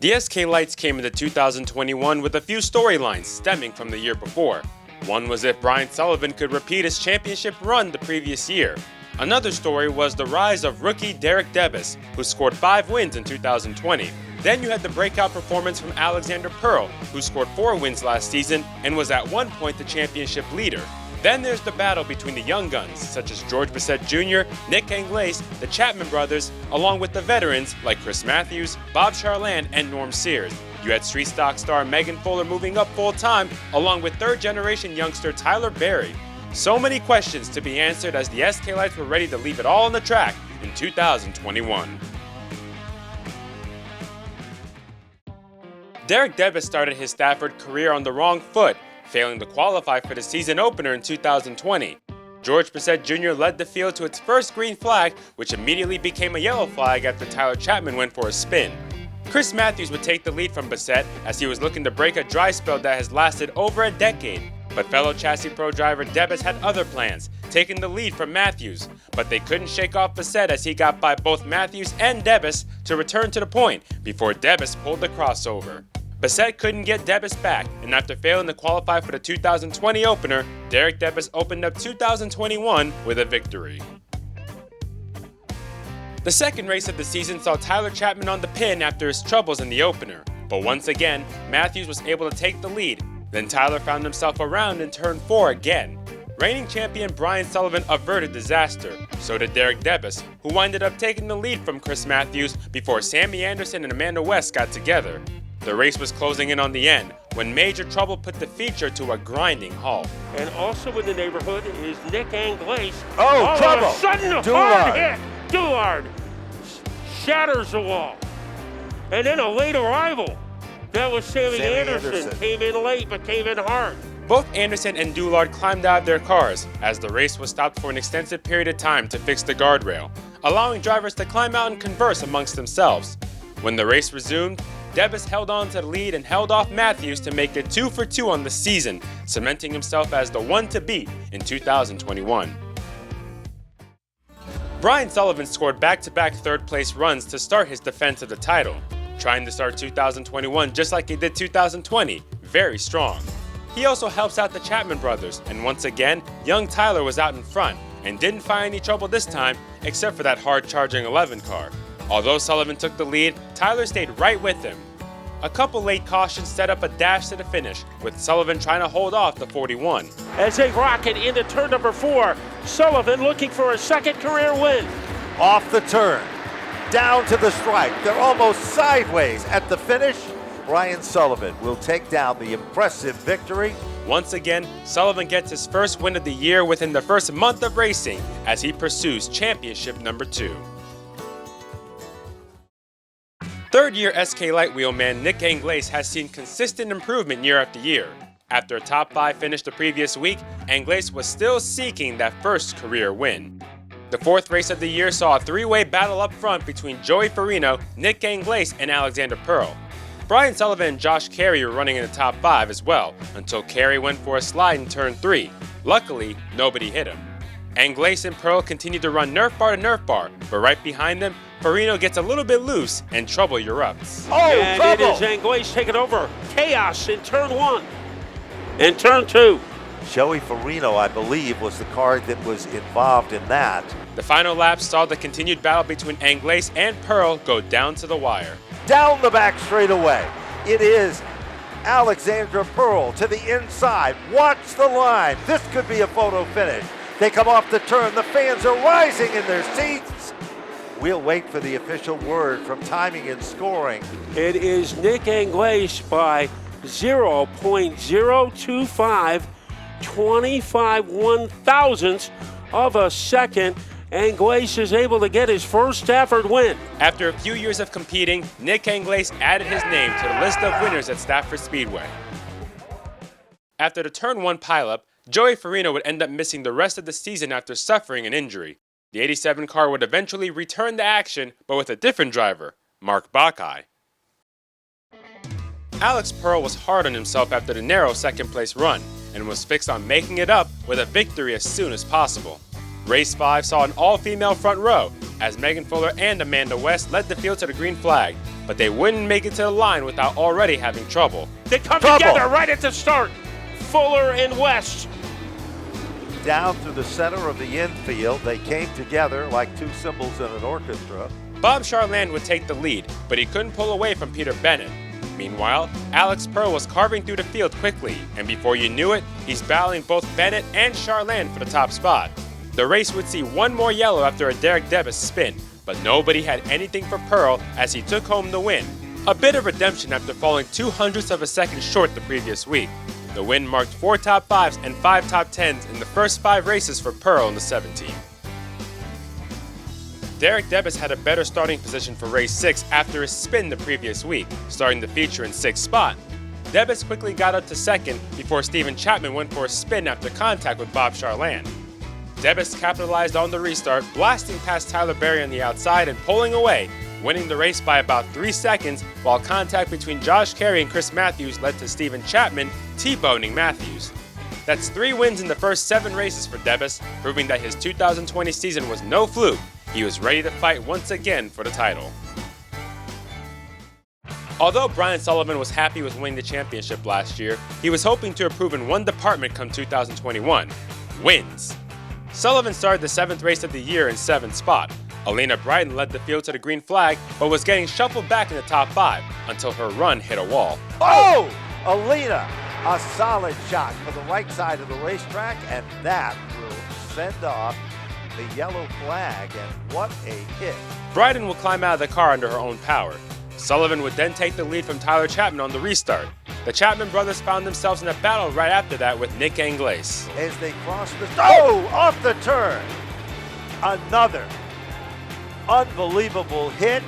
The SK Lights came into 2021 with a few storylines stemming from the year before. One was if Brian Sullivan could repeat his championship run the previous year. Another story was the rise of rookie Derek Debus, who scored 5 wins in 2020. Then you had the breakout performance from Alexander Pearl, who scored 4 wins last season and was at one point the championship leader. Then there's the battle between the young guns, such as Bessette Jr., Nick Anglais, the Chapman brothers, along with the veterans like Chris Matthews, Bob Charland, and Norm Sears. You had street stock star Megan Fuller moving up full-time, along with third-generation youngster Tyler Berry. So many questions to be answered as the SK Lights were ready to leave it all on the track in 2021. Derek Debus started his Stafford career on the wrong foot, failing to qualify for the season opener in 2020. Bessette Jr. led the field to its first green flag, which immediately became a yellow flag after Tyler Chapman went for a spin. Chris Matthews would take the lead from Bessette as he was looking to break a dry spell that has lasted over a decade. But fellow Chassis Pro driver Debus had other plans, taking the lead from Matthews. But they couldn't shake off Bessette as he got by both Matthews and Debus to return to the point before Debus pulled the crossover. Bessette couldn't get Debus back, and after failing to qualify for the 2020 opener, Derek Debus opened up 2021 with a victory. The second race of the season saw Tyler Chapman on the pin after his troubles in the opener, but once again, Matthews was able to take the lead. Then Tyler found himself around in turn 4 again. Reigning champion Brian Sullivan averted disaster. So did Derek Debus, who winded up taking the lead from Chris Matthews before Sammy Anderson and Amanda West got together. The race was closing in on the end when major trouble put the feature to a grinding halt. And also in the neighborhood is Nick Anglais. Oh, trouble! All of a sudden, a hard hit. Doulard shatters the wall. And then a late arrival. That was Sammy Anderson. Came in late, but came in hard. Both Anderson and Doulard climbed out of their cars as the race was stopped for an extensive period of time to fix the guardrail, allowing drivers to climb out and converse amongst themselves. When the race resumed, Debus held on to the lead and held off Matthews to make it 2 for 2 on the season, cementing himself as the one to beat in 2021. Brian Sullivan scored back-to-back third-place runs to start his defense of the title, trying to start 2021 just like he did 2020, very strong. He also helps out the Chapman brothers, and once again, young Tyler was out in front and didn't find any trouble this time except for that hard-charging 11 car. Although Sullivan took the lead, Tyler stayed right with him. A couple late cautions set up a dash to the finish, with Sullivan trying to hold off the 41. As they rocket into turn number 4, Sullivan looking for a second career win. Off the turn, down to the stripe. They're almost sideways at the finish. Brian Sullivan will take down the impressive victory. Once again, Sullivan gets his first win of the year within the first month of racing as he pursues championship number 2. Third-year SK Light wheelman Nick Anglais has seen consistent improvement year after year. After a top 5 finish the previous week, Anglais was still seeking that first career win. The 4th race of the year saw a 3-way battle up front between Joey Farino, Nick Anglais, and Alexander Pearl. Brian Sullivan and Josh Carey were running in the top 5 as well, until Carey went for a slide in turn 3. Luckily, nobody hit him. Anglais and Pearl continued to run nerf bar to nerf bar, but right behind them, Farino gets a little bit loose and trouble erupts. Oh, and trouble! It is Anglais taking over. Chaos in turn 1. In turn 2. Joey Farino, I believe, was the car that was involved in that. The final lap saw the continued battle between Anglais and Pearl go down to the wire. Down the back straightaway. It is Alexander Pearl to the inside. Watch the line. This could be a photo finish. They come off the turn. The fans are rising in their seats. We'll wait for the official word from timing and scoring. It is Nick Anglais by 0.025, 25 one-thousandths of a second. Anglais is able to get his first Stafford win. After a few years of competing, Nick Anglais added his name to the list of winners at Stafford Speedway. After the turn 1 pileup, Joey Farino would end up missing the rest of the season after suffering an injury. The 87 car would eventually return to action, but with a different driver, Mark Bacai. Alex Pearl was hard on himself after the narrow second-place run, and was fixed on making it up with a victory as soon as possible. Race 5 saw an all-female front row, as Megan Fuller and Amanda West led the field to the green flag, but they wouldn't make it to the line without already having trouble. They come together right at the start. Fuller and West. Down through the center of the infield, they came together like two cymbals in an orchestra. Bob Charland would take the lead, but he couldn't pull away from Peter Bennett. Meanwhile, Alex Pearl was carving through the field quickly, and before you knew it, he's battling both Bennett and Charland for the top spot. The race would see one more yellow after a Derek Debbis spin, but nobody had anything for Pearl as he took home the win. A bit of redemption after falling 0.02 of a second short the previous week. The win marked 4 top 5s and 5 top 10s in the first 5 races for Pearl in the 17. Derek Debbis had a better starting position for race 6 after his spin the previous week, starting the feature in 6th spot. Debbis quickly got up to 2nd before Stephen Chapman went for a spin after contact with Bob Charland. Debbis capitalized on the restart, blasting past Tyler Berry on the outside and pulling away, winning the race by about 3 seconds, while contact between Josh Carey and Chris Matthews led to Stephen Chapman T-boning Matthews. That's 3 wins in the first 7 races for Debbis, proving that his 2020 season was no fluke. He was ready to fight once again for the title. Although Brian Sullivan was happy with winning the championship last year, he was hoping to improve in one department come 2021: wins. Sullivan started the 7th race of the year in 7th spot. Alina Bryden led the field to the green flag, but was getting shuffled back in the top 5 until her run hit a wall. Oh! Alina, a solid shot for the right side of the racetrack, and that will send off the yellow flag, and what a hit. Bryden will climb out of the car under her own power. Sullivan would then take the lead from Tyler Chapman on the restart. The Chapman brothers found themselves in a battle right after that with Nick Anglaise. As they cross the... Oh! Off the turn! Another unbelievable hit.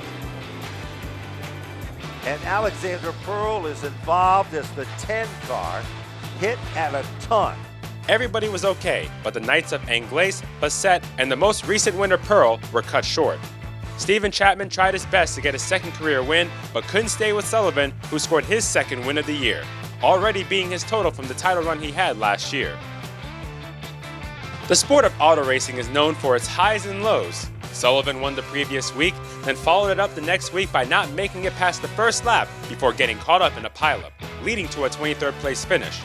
And Alexandra Pearl is involved as the 10 car hit at a ton. Everybody was okay, but the Knights of Anglaise, Bessette, and the most recent winner Pearl were cut short. Stephen Chapman tried his best to get his 2nd career win, but couldn't stay with Sullivan, who scored his 2nd win of the year, already being his total from the title run he had last year. The sport of auto racing is known for its highs and lows. Sullivan won the previous week, then followed it up the next week by not making it past the first lap before getting caught up in a pileup, leading to a 23rd place finish.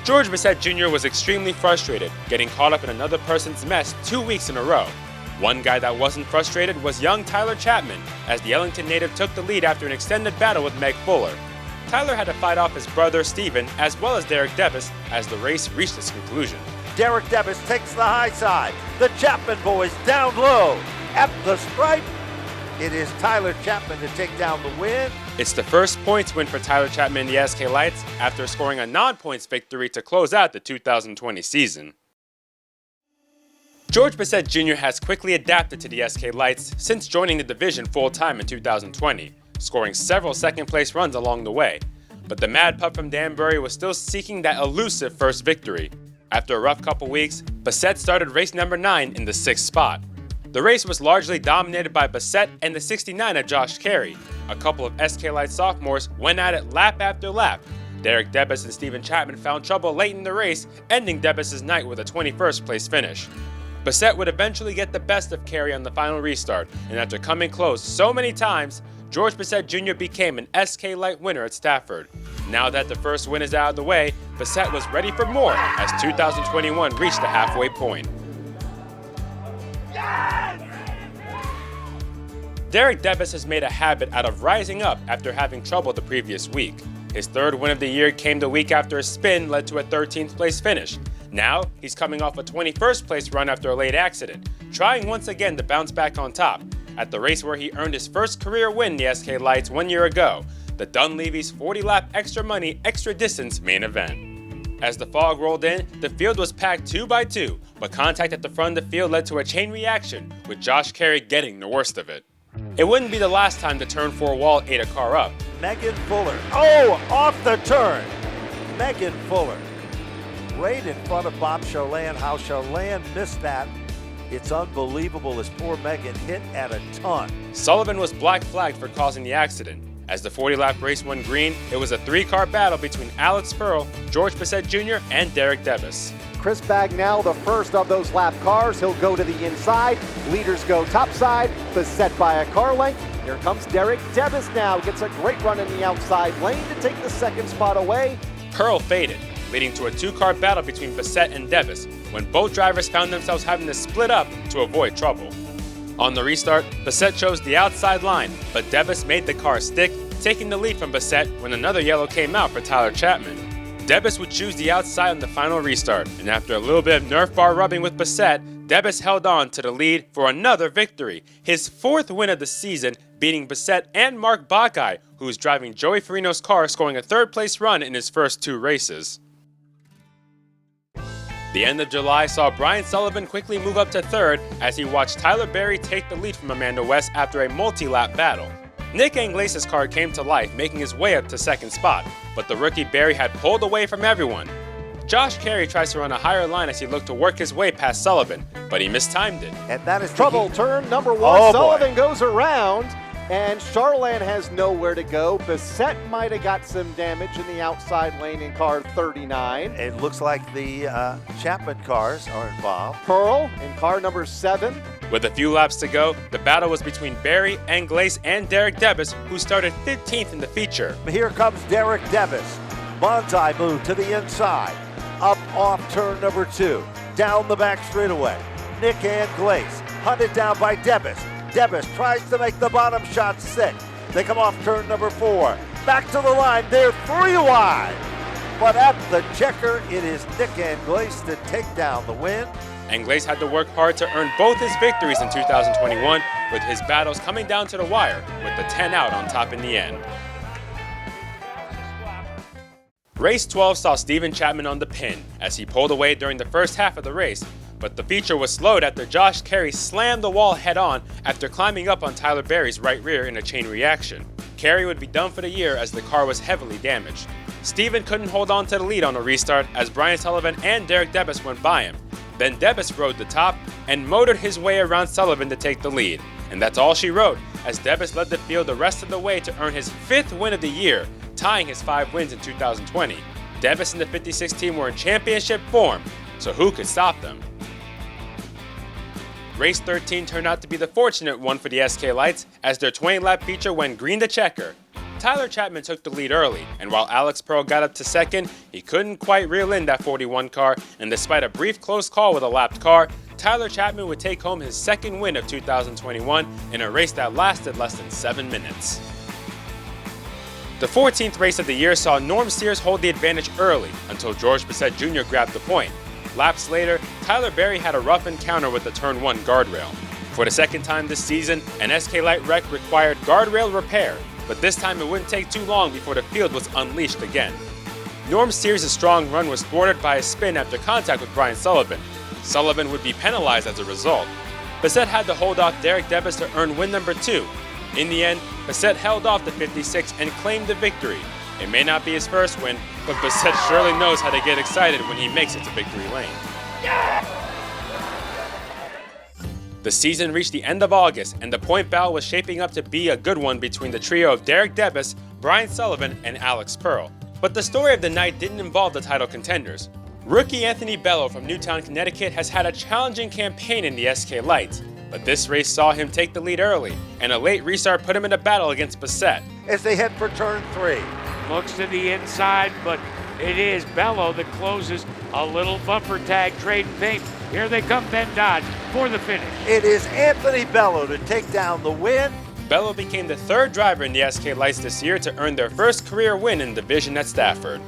George Bessette Jr. was extremely frustrated, getting caught up in another person's mess 2 weeks in a row. One guy that wasn't frustrated was young Tyler Chapman, as the Ellington native took the lead after an extended battle with Meg Fuller. Tyler had to fight off his brother Stephen as well as Derek Debbis as the race reached its conclusion. Derek Debbis takes the high side. The Chapman boys down low. At the stripe, it is Tyler Chapman to take down the win. It's the first points win for Tyler Chapman in the SK Lights after scoring a non-points victory to close out the 2020 season. George Bessette Jr. has quickly adapted to the SK Lights since joining the division full-time in 2020, scoring several second-place runs along the way. But the mad pup from Danbury was still seeking that elusive first victory. After a rough couple weeks, Bessette started race number 9 in the 6th spot. The race was largely dominated by Bessette and the 69 of Josh Carey. A couple of SK Light sophomores went at it lap after lap. Derek Debbis and Stephen Chapman found trouble late in the race, ending Debbis' night with a 21st place finish. Bessette would eventually get the best of Carey on the final restart, and after coming close so many times, George Bessette Jr. became an SK Light winner at Stafford. Now that the first win is out of the way, Bessette was ready for more as 2021 reached the halfway point. Derek Debbis has made a habit out of rising up after having trouble the previous week. His 3rd win of the year came the week after a spin led to a 13th place finish. Now, he's coming off a 21st place run after a late accident, trying once again to bounce back on top at the race where he earned his first career win in the SK Lights 1 year ago, the Dunleavy's 40-lap extra money, extra distance main event. As the fog rolled in, the field was packed 2 by 2, but contact at the front of the field led to a chain reaction, with Josh Carey getting the worst of it. It wouldn't be the last time the turn 4 wall ate a car up. Megan Fuller. Oh, off the turn. Megan Fuller. Right in front of Bob Charland. How Charland missed that. It's unbelievable as poor Megan hit at a ton. Sullivan was black flagged for causing the accident. As the 40-lap race went green, it was a 3-car battle between Alex Pearl, George Bessette Jr., and Derek Debbis. Chris Bagnell, the first of those lap cars. He'll go to the inside. Leaders go topside, Bessette by a car length. Here comes Derek Devis now. Gets a great run in the outside lane to take the second spot away. Pearl faded, leading to a two-car battle between Bessette and Devis when both drivers found themselves having to split up to avoid trouble. On the restart, Bessette chose the outside line, but Devis made the car stick, taking the lead from Bessette when another yellow came out for Tyler Chapman. Devis would choose the outside on the final restart, and after a little bit of Nerf bar rubbing with Bessette, Devis held on to the lead for another victory, his fourth win of the season, beating Bessette and Mark Buckeye, who was driving Joey Farino's car, scoring a third-place run in his first two races. The end of July saw Brian Sullivan quickly move up to third as he watched Tyler Berry take the lead from Amanda West after a multi-lap battle. Nick Anglace's car came to life, making his way up to second spot, but the rookie Berry had pulled away from everyone. Josh Carey tries to run a higher line as he looked to work his way past Sullivan, but he mistimed it. And that is Trouble turn number one. Oh, Sullivan boy. goes around, and Charland has nowhere to go. Bessette might have got some damage in the outside lane in car 39. It looks like the Chapman cars are involved. Pearl in car number 7. With a few laps to go, the battle was between Berry, Anglace, and Derek Devis, who started 15th in the feature. Here comes Derek Devis. Bonsai move to the inside. Up off turn number 2. Down the back straightaway. Nick Anglace hunted down by Devis. Devis tries to make the bottom shot stick. They come off turn number 4. Back to the line. They're 3 wide. But at the checker, it is Nick Anglace to take down the win. Anglace had to work hard to earn both his victories in 2021, with his battles coming down to the wire, with the 10 out on top in the end. Race 12 saw Steven Chapman on the pin as he pulled away during the first half of the race, but the feature was slowed after Josh Carey slammed the wall head-on after climbing up on Tyler Berry's right rear in a chain reaction. Carey would be done for the year as the car was heavily damaged. Steven couldn't hold on to the lead on the restart as Brian Sullivan and Derek Devis went by him. Then Devis rode the top and motored his way around Sullivan to take the lead. And that's all she wrote, as Devis led the field the rest of the way to earn his 5th win of the year, tying his 5 wins in 2020. Devis and the 56 team were in championship form, so who could stop them? Race 13 turned out to be the fortunate one for the SK Lights as their 20-lap feature went green to checker. Tyler Chapman took the lead early, and while Alex Pearl got up to second, he couldn't quite reel in that 41 car, and despite a brief close call with a lapped car, Tyler Chapman would take home his 2nd win of 2021 in a race that lasted less than 7 minutes. The 14th race of the year saw Norm Sears hold the advantage early until George Bessette Jr. grabbed the point. Laps later, Tyler Berry had a rough encounter with the turn 1 guardrail. For the 2nd time this season, an SK Light wreck required guardrail repair, but this time it wouldn't take too long before the field was unleashed again. Norm Sears' strong run was thwarted by a spin after contact with Brian Sullivan. Sullivan would be penalized as a result. Bessette had to hold off Derek Devis to earn win number 2. In the end, Bessette held off the 56 and claimed the victory. It may not be his first win, but Bessette surely knows how to get excited when he makes it to victory lane. The season reached the end of August, and the point battle was shaping up to be a good one between the trio of Derek Devis, Brian Sullivan, and Alex Pearl. But the story of the night didn't involve the title contenders. Rookie Anthony Bello from Newtown, Connecticut has had a challenging campaign in the SK Lights, but this race saw him take the lead early, and a late restart put him in a battle against Bessette. As they head for turn 3. Looks to the inside, but it is Bello that closes a little bumper tag trading paint. Here they come, Ben Dodge, for the finish. It is Anthony Bello to take down the win. Bello became the 3rd driver in the SK Lights this year to earn their first career win in the division at Stafford.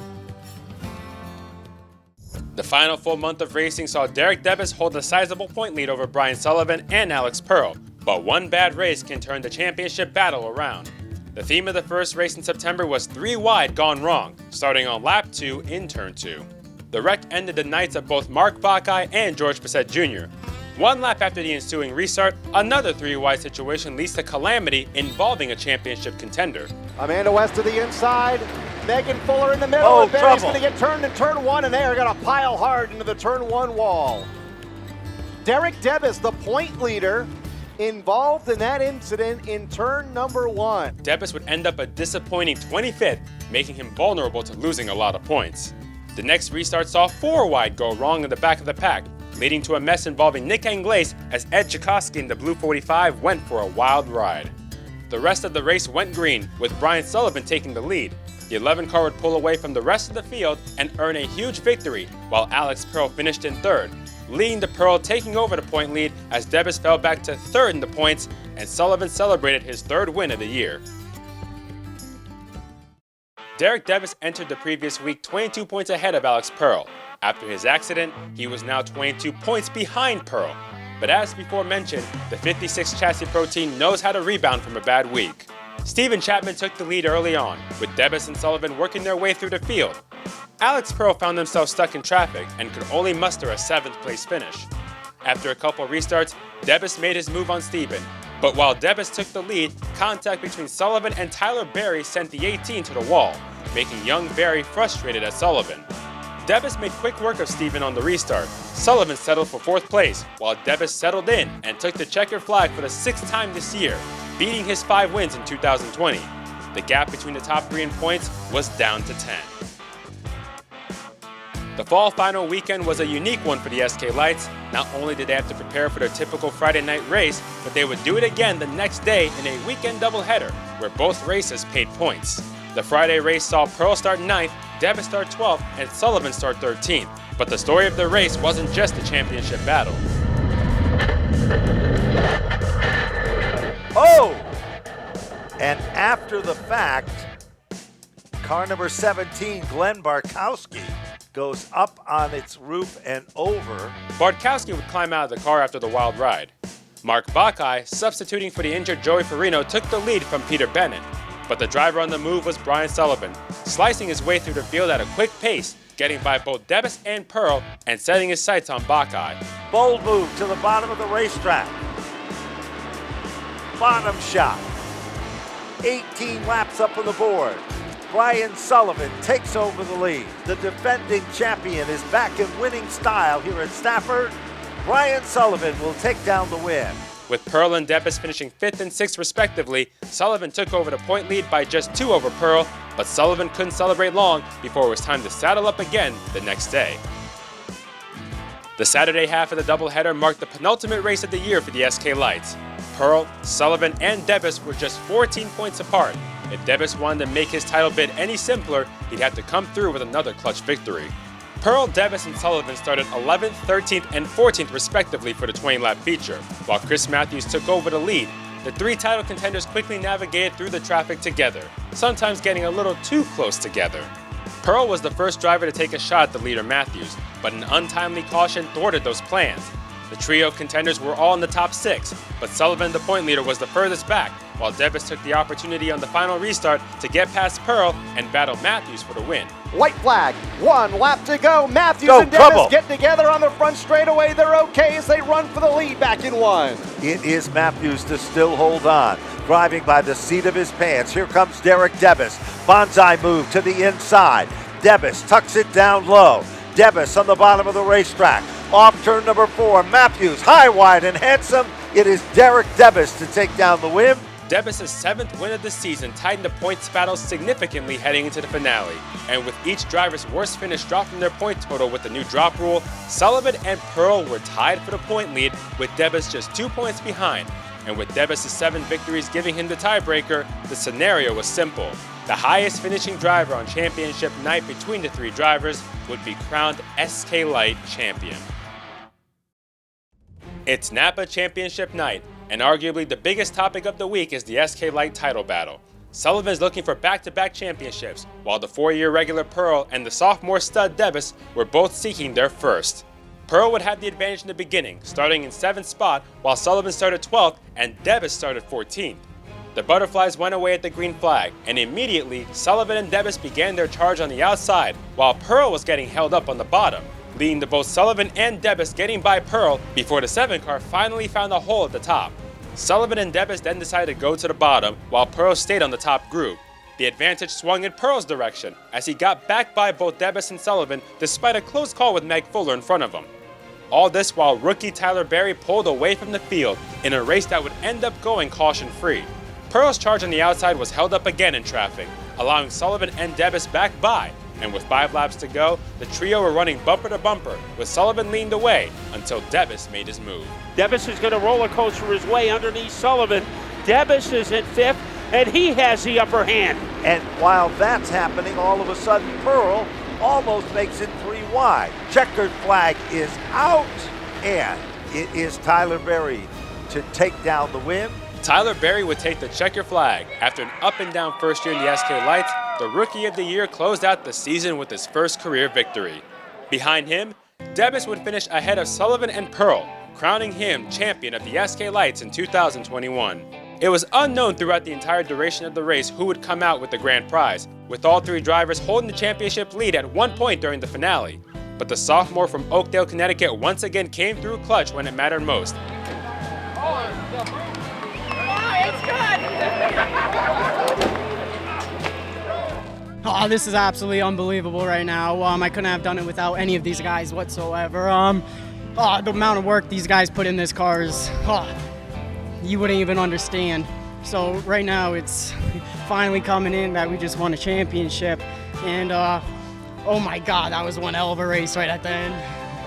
The final full month of racing saw Derek Devis hold a sizable point lead over Brian Sullivan and Alex Pearl, but one bad race can turn the championship battle around. The theme of the first race in September was 3 wide gone wrong, starting on lap 2 in turn 2. The wreck ended the nights of both Mark Buckeye and George Bessette Jr. 1 lap after the ensuing restart, another 3 wide situation leads to calamity involving a championship contender. Amanda West to the inside. Megan Fuller in the middle. Oh, and Berry's trouble. going to get turned in turn 1, and they are going to pile hard into the turn 1 wall. Derek Devis, the point leader, involved in that incident in turn number 1. Devis would end up a disappointing 25th, making him vulnerable to losing a lot of points. The next restart saw 4 wide go wrong in the back of the pack, leading to a mess involving Nick Anglace as Ed Chakosky in the Blue 45 went for a wild ride. the rest of the race went green, with Brian Sullivan taking the lead. The 11 car would pull away from the rest of the field and earn a huge victory, while Alex Pearl finished in third, leading to Pearl taking over the point lead as Debus fell back to third in the points, and Sullivan celebrated his third win of the year. Derek Debus entered the previous week 22 points ahead of Alex Pearl. After his accident, he was now 22 points behind Pearl. But as before mentioned, the 56 chassis pro team knows how to rebound from a bad week. Steven Chapman took the lead early on, with Debus and Sullivan working their way through the field. Alex Pearl found himself stuck in traffic and could only muster a 7th place finish. After a couple restarts, Debus made his move on Steven. But while Debus took the lead, contact between Sullivan and Tyler Berry sent the 18 to the wall, making young Berry frustrated at Sullivan. Debus made quick work of Steven on the restart. Sullivan settled for 4th place, while Debus settled in and took the checkered flag for the 6th time this year, beating his 5 wins in 2020. The gap between the top 3 in points was down to 10. The fall final weekend was a unique one for the SK Lights. Not only did they have to prepare for their typical Friday night race, but they would do it again the next day in a weekend doubleheader, where both races paid points. The Friday race saw Pearl start 9th, Debus start 12th, and Sullivan start 13th. But the story of the race wasn't just the championship battle. Oh! And after the fact, car number 17, Glenn Barkowski, goes up on its roof and over. Bartkowski would climb out of the car after the wild ride. Mark Buckeye, substituting for the injured Joey Farino, took the lead from Peter Bennett. But the driver on the move was Brian Sullivan, slicing his way through the field at a quick pace, getting by both Debus and Pearl and setting his sights on Buckeye. Bold move to the bottom of the racetrack. Bottom shot. 18 laps up on the board. Brian Sullivan takes over the lead. The defending champion is back in winning style here at Stafford. Brian Sullivan will take down the win. With Pearl and Debus finishing 5th and 6th respectively, Sullivan took over the point lead by just 2 over Pearl, but Sullivan couldn't celebrate long before it was time to saddle up again the next day. The Saturday half of the doubleheader marked the penultimate race of the year for the SK Lights. Pearl, Sullivan, and Debus were just 14 points apart. If Debus wanted to make his title bid any simpler, he'd have to come through with another clutch victory. Pearl, Debus, and Sullivan started 11th, 13th, and 14th respectively for the 20-lap feature, while Chris Matthews took over the lead. The 3 title contenders quickly navigated through the traffic together, sometimes getting a little too close together. Pearl was the first driver to take a shot at the leader Matthews, but an untimely caution thwarted those plans. The trio of contenders were all in the top 6, but Sullivan, the point leader, was the furthest back, while Debus took the opportunity on the final restart to get past Pearl and battle Matthews for the win. White flag, 1 lap to go. Matthews Go, and Debus trouble. get together on the front straightaway. They're okay as they run for the lead back in 1. It is Matthews to still hold on, driving by the seat of his pants. Here comes Derek Debus. Bonsai move to the inside. Debus tucks it down low. Debus on the bottom of the racetrack. Off turn number 4, Matthews, high, wide, and handsome. It is Derek Debus to take down the win. Debus' 7th win of the season tightened the points battle significantly heading into the finale. And with each driver's worst finish dropping their point total with the new drop rule, Sullivan and Pearl were tied for the point lead, with Debus just 2 points behind. And with Debus' 7 victories giving him the tiebreaker, the scenario was simple. The highest finishing driver on championship night between the 3 drivers would be crowned SK Light champion. It's Napa Championship night, and arguably the biggest topic of the week is the SK Light title battle. Sullivan's looking for back-to-back championships, while the 4-year regular Pearl and the sophomore stud Debus were both seeking their first. Pearl would have the advantage in the beginning, starting in 7th spot, while Sullivan started 12th and Debus started 14th. The butterflies went away at the green flag, and immediately Sullivan and Debus began their charge on the outside, while Pearl was getting held up on the bottom, leading to both Sullivan and Debus getting by Pearl before the 7 car finally found a hole at the top. Sullivan and Debus then decided to go to the bottom, while Pearl stayed on the top group. The advantage swung in Pearl's direction, as he got back by both Debus and Sullivan despite a close call with Meg Fuller in front of him. All this while rookie Tyler Berry pulled away from the field in a race that would end up going caution-free. Pearl's charge on the outside was held up again in traffic, allowing Sullivan and Debus back by, and with 5 laps to go, the trio were running bumper to bumper, with Sullivan leaned away until Debus made his move. Debus is going to roller coaster his way underneath Sullivan, Debus is in 5th, and he has the upper hand. And while that's happening, all of a sudden Pearl almost makes it 3 wide. Checkered flag is out, and it is Tyler Berry to take down the win. Tyler Berry would take the checker flag. After an up-and-down first year in the SK Lights, the Rookie of the Year closed out the season with his first career victory. Behind him, Debus would finish ahead of Sullivan and Pearl, crowning him champion of the SK Lights in 2021. It was unknown throughout the entire duration of the race who would come out with the grand prize, with all 3 drivers holding the championship lead at one point during the finale. But the sophomore from Oakdale, Connecticut once again came through clutch when it mattered most. Oh, this is absolutely unbelievable right now. I couldn't have done it without any of these guys whatsoever. The amount of work these guys put in this car is, you wouldn't even understand. So right now it's finally coming in that we just won a championship. And oh my God, that was one hell of a race right at the end.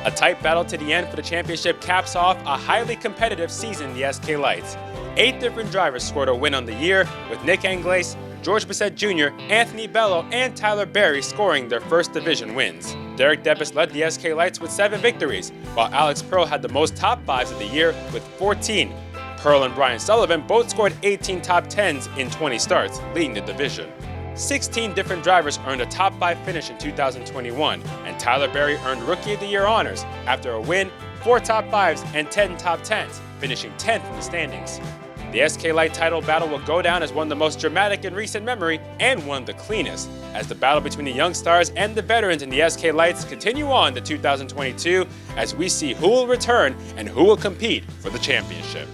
A tight battle to the end for the championship caps off a highly competitive season in the SK Lights. 8 different drivers scored a win on the year, with Nick Anglace, George Bessette Jr., Anthony Bello, and Tyler Berry scoring their first division wins. Derek Debus led the SK Lights with 7 victories, while Alex Pearl had the most top 5s of the year with 14. Pearl and Brian Sullivan both scored 18 top 10s in 20 starts, leading the division. 16 different drivers earned a top 5 finish in 2021, and Tyler Berry earned Rookie of the Year honors after a win, 4 top 5s, and 10 top 10s, finishing 10th in the standings. The SK Light title battle will go down as one of the most dramatic in recent memory and one of the cleanest, as the battle between the young stars and the veterans in the SK Lights continue on to 2022 as we see who will return and who will compete for the championship.